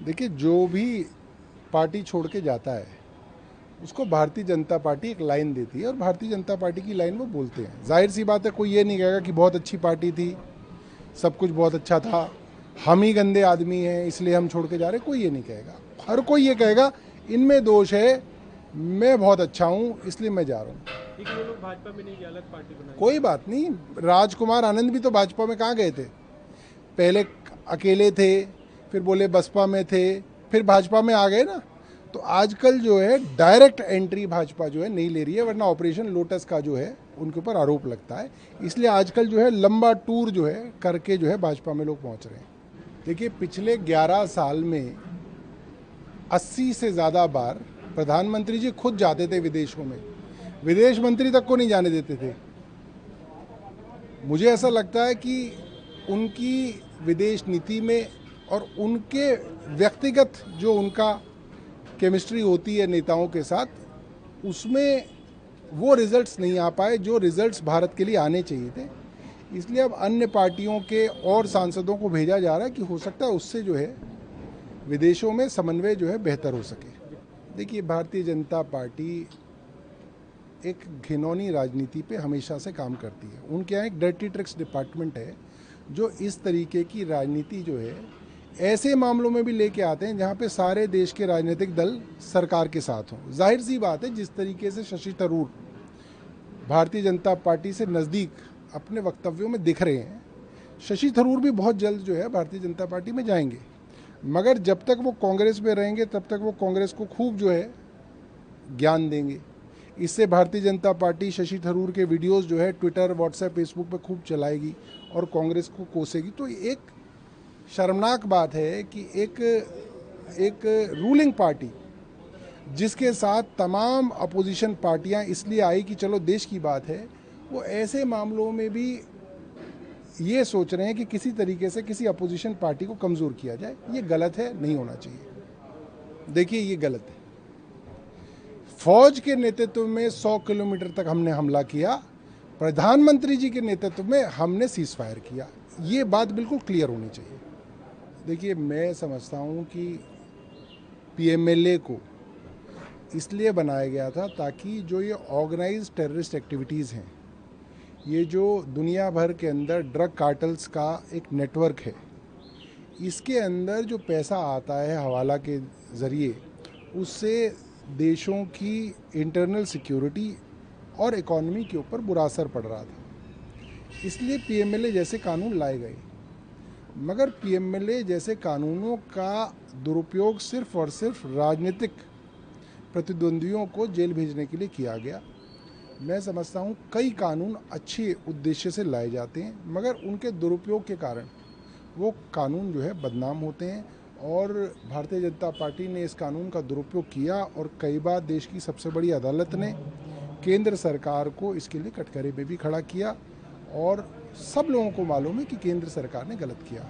देखिए, जो भी पार्टी छोड़ के जाता है उसको भारतीय जनता पार्टी एक लाइन देती है और भारतीय जनता पार्टी की लाइन वो बोलते हैं। जाहिर सी बात है, कोई ये नहीं कहेगा कि बहुत अच्छी पार्टी थी, सब कुछ बहुत अच्छा था, हम ही गंदे आदमी हैं इसलिए हम छोड़ के जा रहे, कोई ये नहीं कहेगा। हर कोई ये कहेगा इनमें दोष है, मैं बहुत अच्छा हूँ इसलिए मैं जा रहा हूँ। लेकिन वो लोग भाजपा में नहीं गए, अलग पार्टी बनाई। कोई बात नहीं, राजकुमार आनंद भी तो भाजपा में कहाँ गए थे? पहले अकेले थे, फिर बोले बसपा में थे, फिर भाजपा में आ गए ना। तो आजकल जो है डायरेक्ट एंट्री भाजपा जो है नहीं ले रही है, वरना ऑपरेशन लोटस का जो है उनके ऊपर आरोप लगता है। इसलिए आजकल जो है लंबा टूर जो है करके जो है भाजपा में लोग पहुंच रहे हैं। देखिए, पिछले 11 साल में 80 से ज़्यादा बार प्रधानमंत्री जी खुद जाते थे विदेशों में, विदेश मंत्री तक को नहीं जाने देते थे। मुझे ऐसा लगता है कि उनकी विदेश नीति में और उनके व्यक्तिगत जो उनका केमिस्ट्री होती है नेताओं के साथ, उसमें वो रिजल्ट्स नहीं आ पाए जो रिजल्ट्स भारत के लिए आने चाहिए थे। इसलिए अब अन्य पार्टियों के और सांसदों को भेजा जा रहा है कि हो सकता है उससे जो है विदेशों में समन्वय जो है बेहतर हो सके। देखिए, भारतीय जनता पार्टी एक घिनौनी राजनीति पे हमेशा से काम करती है। उनके यहाँ एक डर्टी ट्रिक्स डिपार्टमेंट है जो इस तरीके की राजनीति जो है ऐसे मामलों में भी लेके आते हैं जहाँ पे सारे देश के राजनीतिक दल सरकार के साथ हों। जाहिर सी बात है, जिस तरीके से शशि थरूर भारतीय जनता पार्टी से नज़दीक अपने वक्तव्यों में दिख रहे हैं, शशि थरूर भी बहुत जल्द जो है भारतीय जनता पार्टी में जाएंगे। मगर जब तक वो कांग्रेस में रहेंगे तब तक वो कांग्रेस को खूब जो है ज्ञान देंगे। इससे भारतीय जनता पार्टी शशि थरूर के वीडियोस जो है ट्विटर, व्हाट्सएप, फेसबुक पे खूब चलाएगी और कांग्रेस को कोसेगी। तो एक शर्मनाक बात है कि एक रूलिंग पार्टी जिसके साथ तमाम अपोजिशन पार्टियां इसलिए आई कि चलो देश की बात है, वो ऐसे मामलों में भी ये सोच रहे हैं कि किसी तरीके से किसी अपोजिशन पार्टी को कमज़ोर किया जाए। ये गलत है, नहीं होना चाहिए। देखिए, ये गलत है। फौज के नेतृत्व में 100 किलोमीटर तक हमने हमला किया, प्रधानमंत्री जी के नेतृत्व में हमने सीज फायर किया। ये बात बिल्कुल क्लियर होनी चाहिए। देखिए, मैं समझता हूँ कि पीएमएलए को इसलिए बनाया गया था ताकि जो ये ऑर्गेनाइज्ड टेररिस्ट एक्टिविटीज़ हैं, ये जो दुनिया भर के अंदर ड्रग कार्टल्स का एक नेटवर्क है, इसके अंदर जो पैसा आता है हवाला के ज़रिए, उससे देशों की इंटरनल सिक्योरिटी और इकॉनमी के ऊपर बुरा असर पड़ रहा था। इसलिए पीएमएलए जैसे कानून लाए गए। मगर पीएमएलए जैसे कानूनों का दुरुपयोग सिर्फ और सिर्फ राजनीतिक प्रतिद्वंदियों को जेल भेजने के लिए किया गया। मैं समझता हूँ कई कानून अच्छे उद्देश्य से लाए जाते हैं, मगर उनके दुरुपयोग के कारण वो कानून जो है बदनाम होते हैं। और भारतीय जनता पार्टी ने इस कानून का दुरुपयोग किया और कई बार देश की सबसे बड़ी अदालत ने केंद्र सरकार को इसके लिए कटघरे पे भी खड़ा किया और सब लोगों को मालूम है कि केंद्र सरकार ने गलत किया।